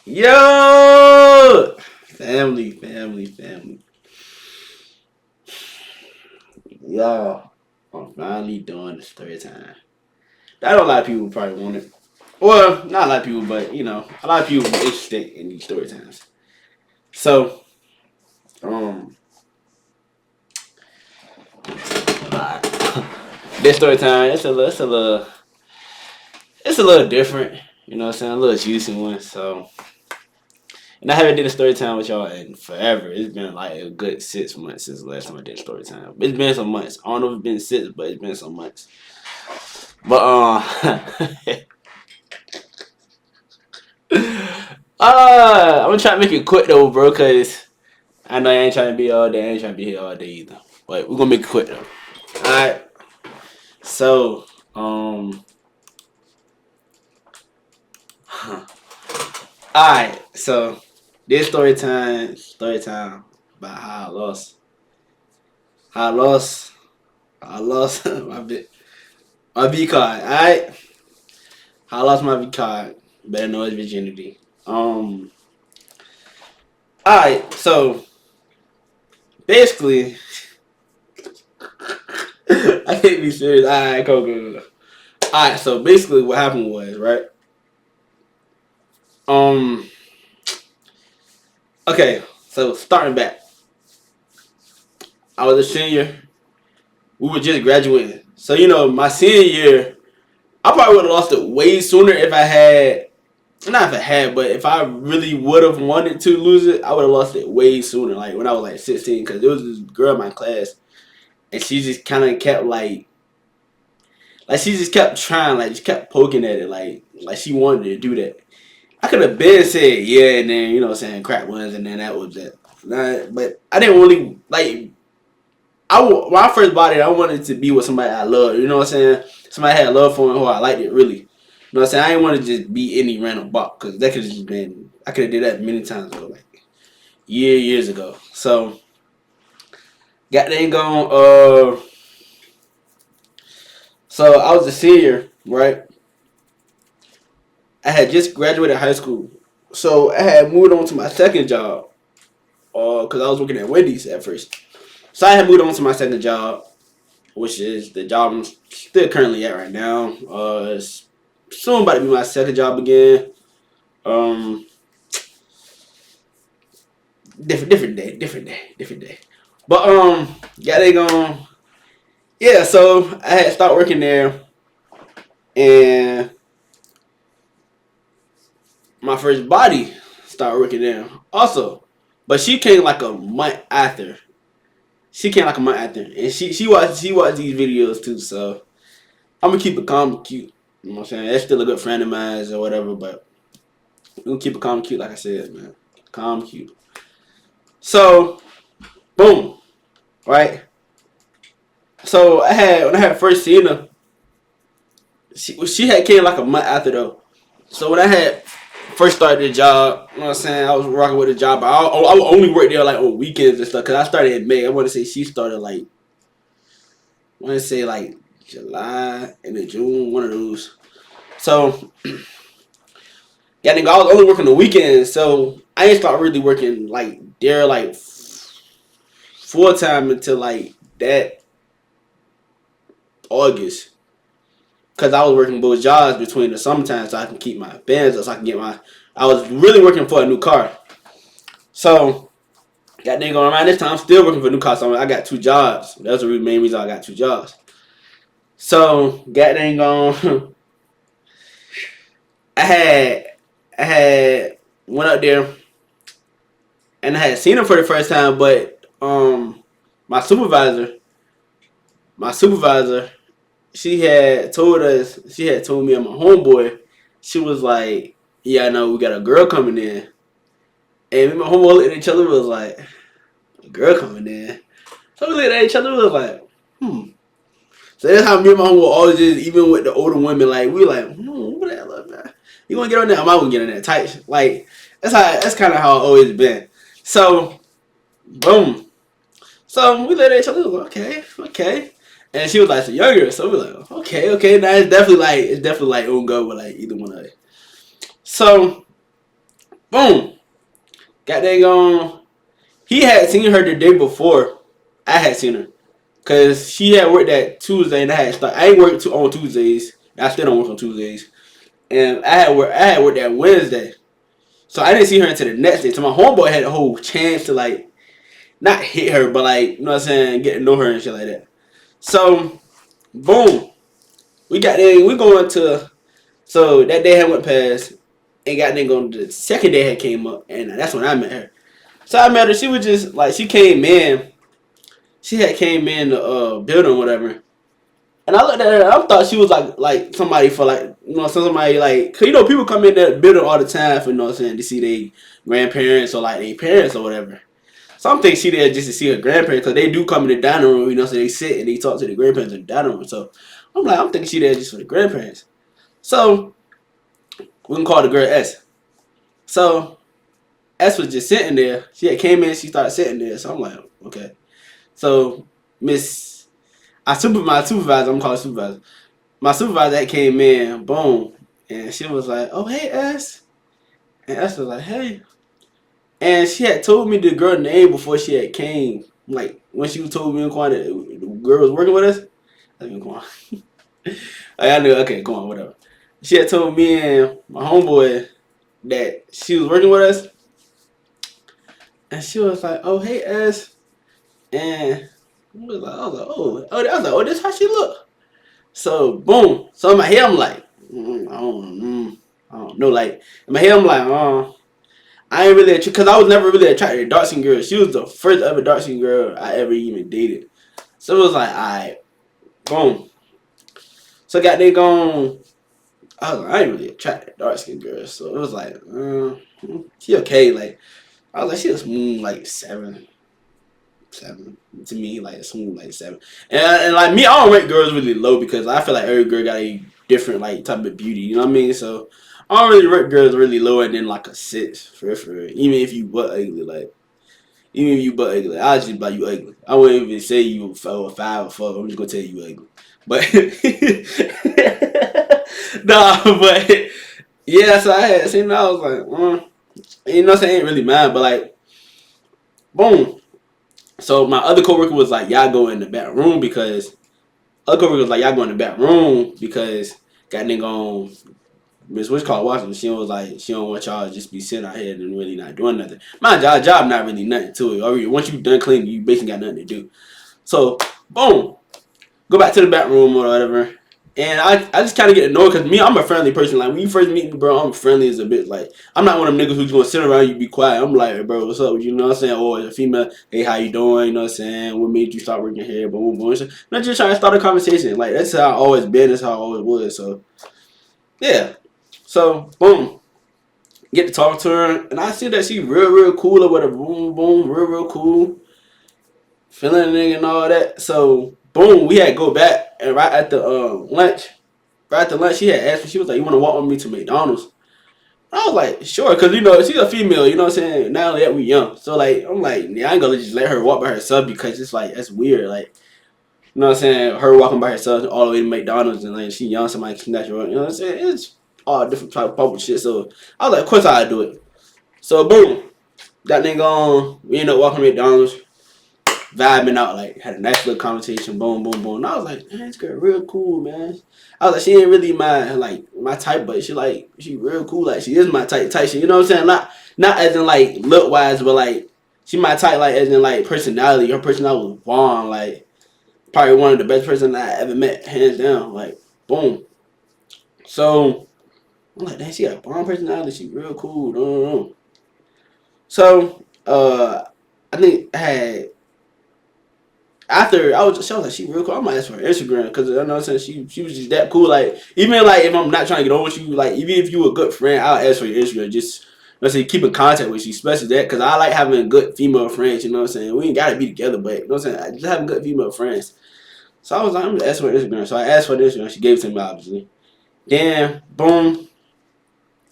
Yo! Family. Y'all, I'm finally doing the story time. I know a lot of people probably want it. Well, not a lot of people, but a lot of people are interested in these story times. So, um, alright. This story time, it's a little different. You know what I'm saying? A little juicy one. So, and I haven't did a story time with y'all in forever. It's been like a good 6 months since the last time I did a story time. It's been some months. I don't know if it's been 6, but it's been some months. But I'm gonna try to make it quick though, bro, cause I know I ain't trying to be all day. I ain't trying to be here all day either. But we're gonna make it quick though. All right. So, all right. So, this story time about how I lost my V card. All right. How I lost my V card. Better know it's virginity. All right. So basically, I can't be serious. All right, go. All right. So basically, what happened was right. Um. Okay. So starting back, I was a senior. We were just graduating. So my senior year, I probably would have lost it way sooner if I had. Not if I had, but if I really would have wanted to lose it, I would have lost it way sooner. Like when I was like 16, because there was this girl in my class, and she just kind of kept like she just kept trying, like just kept poking at it, like she wanted to do that. I could have been said yeah, and then saying crap ones, and then that was it. Nah, but I didn't really like. When I first bought it, I wanted to be with somebody I love. You know what I'm saying? Somebody I had love for and who I liked it really. You know what I'm saying? I didn't want to just be any random bop because that could have just been. I could have did that many times ago, like years ago. So got that going. So I was a senior, right? I had just graduated high school, so I had moved on to my second job. Because I was working at Wendy's at first. So I had moved on to my second job, which is the job I'm still currently at right now. It's soon about to be my second job again. Um, different day. But yeah, they going. Yeah, so I had started working there, and my first body started working there also, but she came like a month after. And she watched these videos too. So I'm gonna keep it calm and cute. You know what I'm saying? That's still a good friend of mine or whatever, but we're gonna keep it calm and cute, like I said, man. Calm, cute. So, boom, right? So when I had first seen her, she had came like a month after though. So when I had first started the job, you know what I'm saying? I was rocking with the job. But I would only work there like on weekends and stuff because I started in May. I want to say she started like, I want to say like July and then June, one of those. So, yeah, nigga, I was only working the weekends, so I ain't start really working like there like full time until like that August. Cause I was working both jobs between the summertime so I can keep my bands up, so I can get my. I was really working for a new car, so got dang going around this time. I'm still working for a new car, so I got two jobs. That's the main reason I got two jobs. So got dang on. I had I had went up there and I had seen him for the first time, but my supervisor, my supervisor, she had told me and my homeboy, she was like, yeah, I know we got a girl coming in. And me and my homeboy looked at each other and was like, a girl coming in. So we looked at each other and was like, So that's how me and my homeboy always is, even with the older women, like we like, what the hell up, man? You wanna get on there? I'm not gonna get on there tight. Like that's kinda how I always been. So boom. So we looked at each other, like, okay. And she was like, so younger, so we like, okay. Now it's definitely like on go with like either one of it. So Boom. Got dang on. He had seen her the day before I had seen her. Cause she had worked that Tuesday and I had started. I ain't worked on Tuesdays. I still don't work on Tuesdays. And I had worked that Wednesday. So I didn't see her until the next day. So my homeboy had a whole chance to like not hit her, but like, you know what I'm saying, get to know her and shit like that. So boom. We got there, we going to so that day had went past and got then going the second day had came up and that's when I met her. So I met her, she was just like she came in. She had came in the building or whatever. And I looked at her. I thought she was like somebody for like somebody like cause people come in that building all the time for to see their grandparents or like their parents or whatever. Some think she there just to see her grandparents because they do come in the dining room, so they sit and they talk to the grandparents in the dining room. So I'm thinking she there just for the grandparents. So we can call the girl S. So S was just sitting there. She had came in, she started sitting there. So I'm like, okay. So Miss, my supervisor, I'm calling supervisor. My supervisor that came in, boom, and she was like, "Oh hey S," and S was like, "Hey," and she had told me the girl name before she had came. Like when she told me in Quan that the girl was working with us. I mean, come on. I knew. Okay, go on, whatever. She had told me and my homeboy that she was working with us, and she was like, "Oh hey S," and I was like, this how she look. So boom. So in my head I'm like, I don't know. Like in my head I'm like, I ain't really because I was never really attracted to dark skin girls. She was the first ever dark skin girl I ever even dated. So it was like, alright, boom. So got they gone. I ain't really attracted to dark skin girls. So it was like, she okay. Like I was like, she was smooth like seven to me, like smooth like 7. And like me, I don't rate girls really low because I feel like every girl got a different like type of beauty. You know what I mean? So I don't really rate girls really lower than like a 6 for real. Even if you butt ugly, like even if you butt ugly, I just buy you ugly. I wouldn't even say you a 5 or 4. I'm just gonna tell you ugly. But nah, but yeah. So I had seen that. I was like, you know what I'm saying? Ain't really mad, but like, boom. So my other coworker was like, y'all go in the back room because other coworker was like, y'all go in the back room because got nigga on Miss Witch called Washington. She was like, she don't want y'all to just be sitting out here and really not doing nothing. My job not really nothing to it. Or once you done cleaning, you basically got nothing to do. So boom, go back to the back room or whatever. And I just kind of get annoyed because me, I'm a friendly person. Like when you first meet me, bro, I'm friendly as a bitch. Like I'm not one of them niggas who's gonna sit around you be quiet. I'm like, hey, bro, what's up? You know what I'm saying? Or a female, hey, how you doing? You know what I'm saying? What made you start working here? Boom, boom, boom. I'm just trying to start a conversation. Like that's how I always been. That's how I always was. So yeah. So boom, get to talk to her, and I see that she real cool or whatever. Boom, boom, real cool. Feeling the nigga and all that. So boom, we had to go back and right at the lunch. Right after lunch, she had asked me. She was like, "You want to walk with me to McDonald's?" I was like, "Sure," because she's a female. You know what I'm saying? Not only that, we young. So like, I'm like, yeah, I ain't gonna just let her walk by herself because it's like that's weird. Like, you know what I'm saying? Her walking by herself all the way to McDonald's and like she young, somebody snatch her. You know what I'm saying? It's all different type of public shit. So I was like, of course I'd do it. So boom, that nigga on. We end up walking to McDonald's, vibing out, like had a nice little conversation, boom, boom, boom. And I was like, man, this girl real cool, man. I was like, she ain't really my type, but she real cool, like she is my type shit. You know what I'm saying? Not as in like look wise, but like she my type, like as in like personality. Her personality was bomb, like probably one of the best person I ever met, hands down. Like boom. So I'm like, damn, she got a bomb personality. She real cool. No. So I think I had after she was like, she real cool. I might ask for her Instagram because I know what I'm saying she was just that cool. Like even like if I'm not trying to get over with you, like even if you a good friend, I'll ask for your Instagram. Just let's say keep in contact with you, especially that because I like having good female friends. You know what I'm saying? We ain't gotta be together, but you know what I'm saying? I just having good female friends. So I was like, I'm gonna ask for her Instagram. So I asked for the Instagram. She gave it to me obviously. Then boom,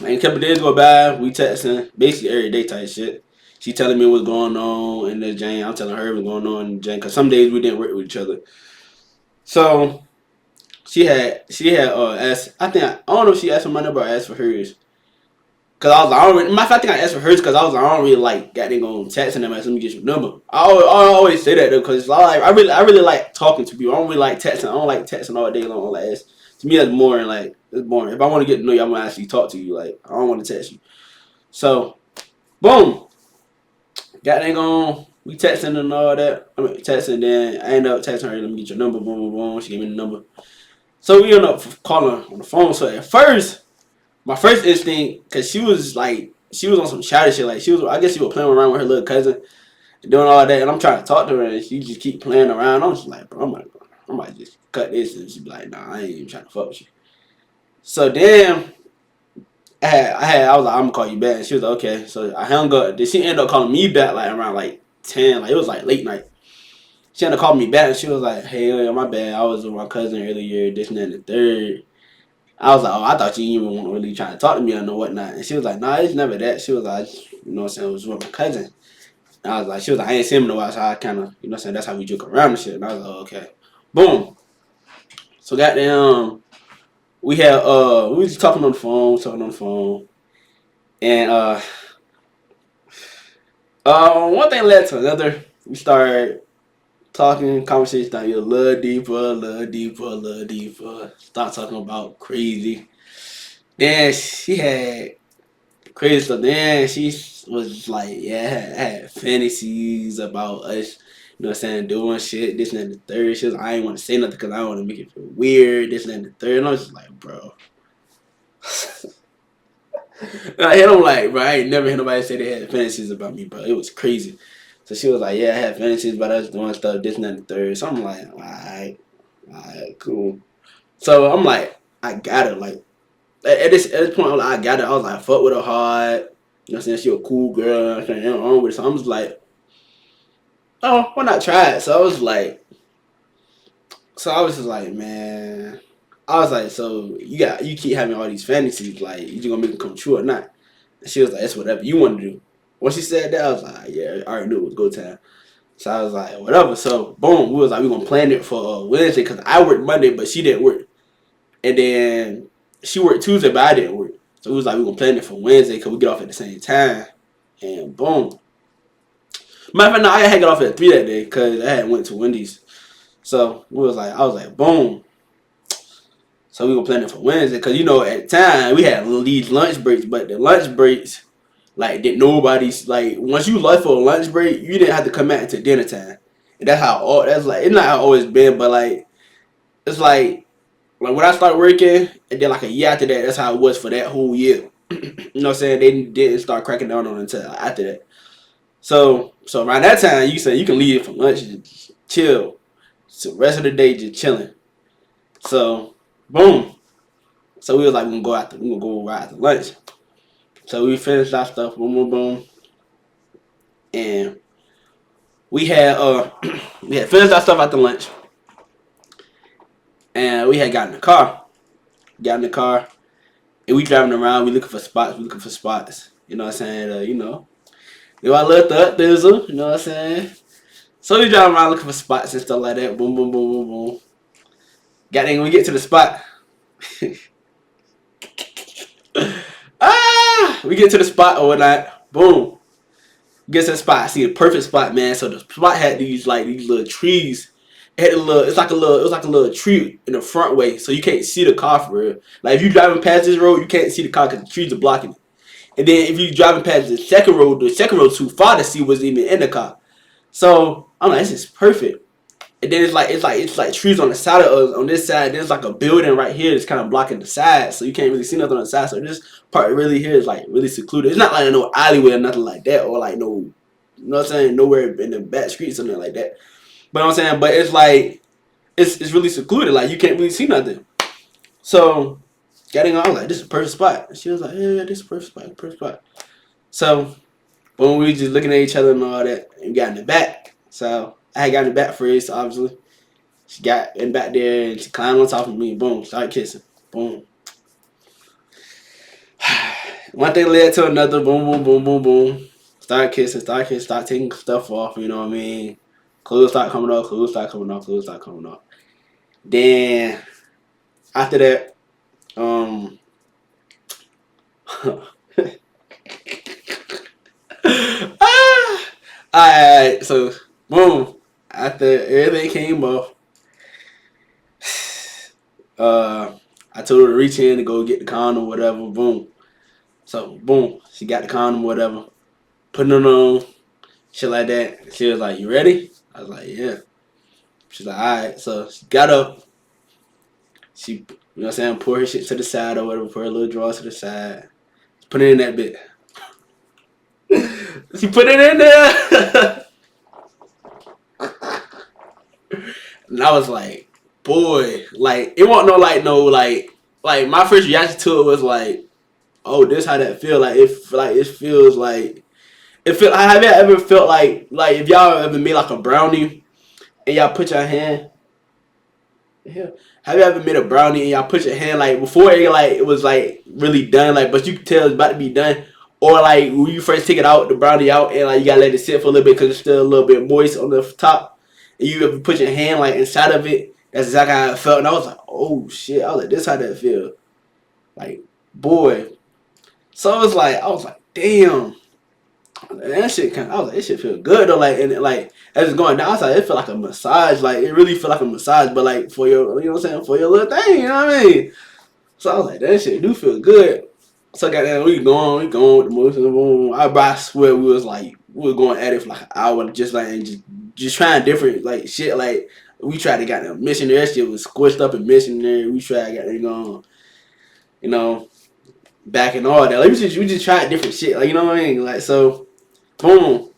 and a couple days go by, we texting basically every day type shit. She telling me what's going on in the Jane. I'm telling her what's going on in the Jane because some days we didn't work with each other. So she had asked. I don't know if she asked for my number or asked for hers. Cause I was like, I don't really, matter of fact, I think I asked for hers because I was like, I don't really like getting on texting them. Like, let me get your number. I always say that though, cause I really like talking to people. I don't really like texting. I don't like texting all day long. Like, to me, that's boring. Like, it's boring. If I want to get to know you, I'm gonna actually talk to you. Like, I don't want to text you. So, boom, got that on. We texting and all that. I mean, texting. Then I end up texting her. Let me get your number. Boom, boom, boom. She gave me the number. So we end up calling on the phone. So at first, my first instinct, cause she was on some childish shit. Like I guess she was playing around with her little cousin, doing all that. And I'm trying to talk to her, and she just keep playing around. I'm just like, bro, I might just cut this. And she be like, nah, I ain't even trying to fuck with you. So then I was like, I'm gonna call you back. And she was like, okay. So I hung up. Then she ended up calling me back like around like 10. Like it was like late night. She ended up calling me back, and she was like, hey, my bad. I was with my cousin earlier, this and that and the third. I was like, oh, I thought you even weren't really trying to talk to me or no whatnot. And she was like, nah, it's never that. She was like, you know what I'm saying, it was with my cousin. And I was like, she was like, I ain't seen him in a while, so I kind of, you know what I'm saying, that's how we joke around and shit. And I was like, oh, okay. Boom. So goddamn, we was talking on the phone. And one thing led to another. We started talking, conversation got a little deeper. Start talking about crazy. Then she had crazy stuff. Then she was like, yeah, I had fantasies about us, you know what I'm saying, doing shit, this and that, the third. She was like, I ain't want to say nothing because I don't want to make it feel weird, this and that, the third. And I was just like, bro. I hit him like, bro, I ain't never heard nobody say they had fantasies about me, bro. It was crazy. So she was like, yeah, I had fantasies about us doing stuff, this and that, the third. So I'm like, alright, cool. So I'm like, I got her. Like, at this point, I got her. I was like, fuck with her hard. You know what I'm saying? She a cool girl. I'm saying, on with it. So I'm just like, oh, why not try it? So I was just like, man. I was like, so you keep having all these fantasies, like you just gonna make them come true or not? And she was like, it's whatever you want to do. When she said that, I was like, yeah, I already knew it was go time. So I was like, whatever. So boom, we was like, we gonna plan it for Wednesday because I worked Monday, but she didn't work. And then she worked Tuesday, but I didn't work. So we was like, we gonna plan it for Wednesday because we get off at the same time. And boom. Matter of fact, no, I had to get off at 3 that day because I had went to Wendy's. So I was like, boom. So we gonna plan it for Wednesday because you know at the time we had these lunch breaks, but the lunch breaks like did nobody's like once you left for a lunch break, you didn't have to come back until dinner time. And that's like it's not how it always been, but like it's like when I started working and then like a year after that, that's how it was for that whole year. You know what I'm saying? They didn't start cracking down on it until after that. So around that time, you say you can leave for lunch and chill. So the rest of the day just chilling. So boom. So we was like, we gonna go right after lunch. So we finished our stuff, boom, boom, boom, and we had we had finished our stuff after lunch, and we had got in the car. Got in the car, and we driving around. We looking for spots. You know what I'm saying? Do our little thug thizzle. You know what I'm saying? So we driving around looking for spots and stuff like that. Boom, boom, boom, boom, boom. Got in. We get to the spot. We get to the spot or whatnot. Boom. Get to the spot. I see the perfect spot, man. So the spot had these little trees. It had it was like a little tree in the front way, so you can't see the car for real. Like if you driving past this road, you can't see the car because the trees are blocking it. And then if you driving past the second road too far to see what's even in the car. So I'm like, this is perfect. And then it's like trees on the side of us. On this side, there's like a building right here that's kind of blocking the side, so you can't really see nothing on the side. So this part really here is like really secluded. It's not like no alleyway or nothing like that, or like no, you know what I'm saying, nowhere in the back street or something like that. But I'm saying, but it's like it's really secluded. Like you can't really see nothing. So getting on, I was like, this is a perfect spot. And she was like, yeah, this is a perfect spot. So when we were just looking at each other and all that, and got in the back. So I had got in the back first, obviously. She got in back there and she climbed on top of me. Boom, started kissing. Boom. One thing led to another. Boom, boom, boom, boom, boom. Start kissing, start taking stuff off. You know what I mean? Clothes start coming off. Then after that, Alright, so boom. After everything came off, I told her to reach in to go get the condom, whatever. Boom. So boom, she got the condom, whatever. Putting it on, shit like that. She was like, "You ready?" I was like, "Yeah." She's like, "Alright." So she got up. She, you know what I'm saying, pour her shit to the side or whatever, pour her little drawers to the side. Put it in that bit. She put it in there. And I was like, boy, like, it wasn't like, my first reaction to it was like, oh, this how that feel. It feels like, have you ever felt like if y'all ever made like a brownie and y'all put your hand, yeah. Have you ever made a brownie and y'all put your hand like before it was like really done, like but you could tell it's about to be done, or like when you first take it out the brownie out and like you gotta let it sit for a little bit because it's still a little bit moist on the top, and you ever put your hand like inside of it? That's exactly how it felt, and I was like, oh shit! I was like, this how that feel, like boy. So I was like, damn. That shit I was like, this shit feel good though, like, and like as it's going down, I was like, it feel like a massage, like it really feel like a massage, but like for your, you know what I'm saying, for your little thing, you know what I mean? So I was like, that shit do feel good. So goddamn, we going with the motion. I swear we were going at it for like an hour, just like and just trying different like shit. Like we tried to get them missionary, that shit was squished up in missionary. We tried to get them going, you know, back and all that. Like we just tried different shit, like you know what I mean? Like so. Boom.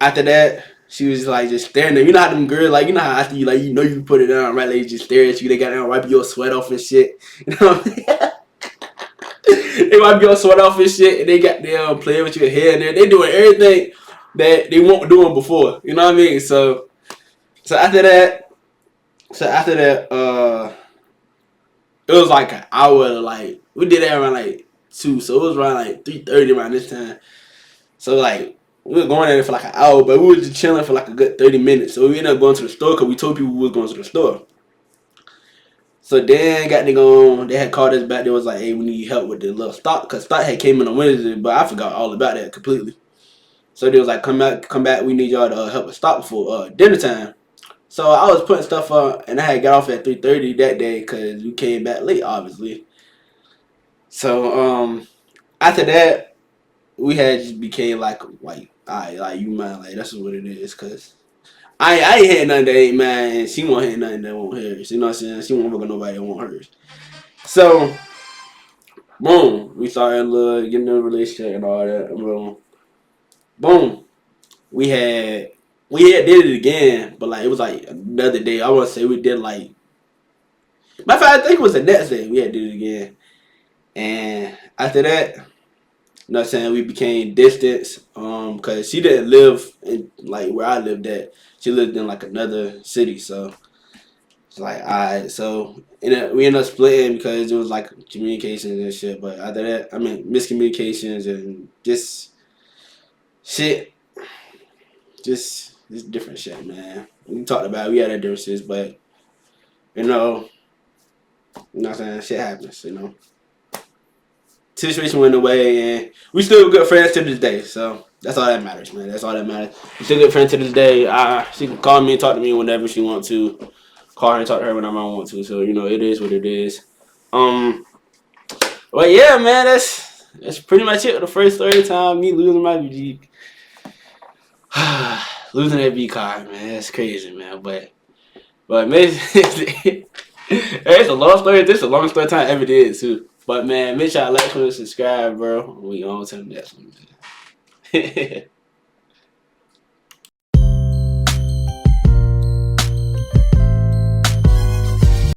After that, she was like just staring there. You know how them girls like, you know how after you like you put it down, right? They just stare at you. They got down, wipe your sweat off and shit. You know what I mean? They wipe your sweat off and shit, and they got down playing with your hair and they doing everything that they weren't doing before. You know what I mean? So after that, it was like an hour. Like we did that around like 2, so it was around like 3:30 around this time. So like. We were going at it for like an hour, but we were just chilling for like a good 30 minutes. So we ended up going to the store because we told people we was going to the store. So then got nigga on. They had called us back. They was like, hey, we need help with the little stock. Because stock had came in on Wednesday, but I forgot all about that completely. So they was like, come back. We need y'all to help with stock before dinner time. So I was putting stuff up, and I had got off at 3:30 that day because we came back late, obviously. So after that, we had just became like alright, like you mind, like that's what it is, cause I ain't had nothing that ain't mine, and she won't have nothing that won't hers. You know what I'm saying? She won't fuck with nobody that won't hers. So boom, we started getting in a relationship and all that. And boom, we had did it again, but like it was like another day. I want to say we did like, matter of fact, I think it was the next day we had did it again, and after that. You know what I'm saying? We became distant because she didn't live in like where I lived at. She lived in like another city, so it's like alright. So we ended up splitting because it was like communications and shit. But after that, I mean miscommunications and just shit, just different shit, man. We talked about it, we had our differences, but you know what I'm saying? Shit happens, you know. Situation went away, and we still good friends to this day. So that's all that matters, man. That's all that matters. We still good friends to this day. She can call me and talk to me whenever she wants to. Call her and talk to her whenever I want to. So you know, it is what it is. But yeah, man, that's pretty much it. The first story time me losing my VG, losing that VCARD, man. That's crazy, man. But man, it's a long story. This is the longest story time I ever did too. But man, make sure y'all like, comment, subscribe, bro. We on to the next one, man.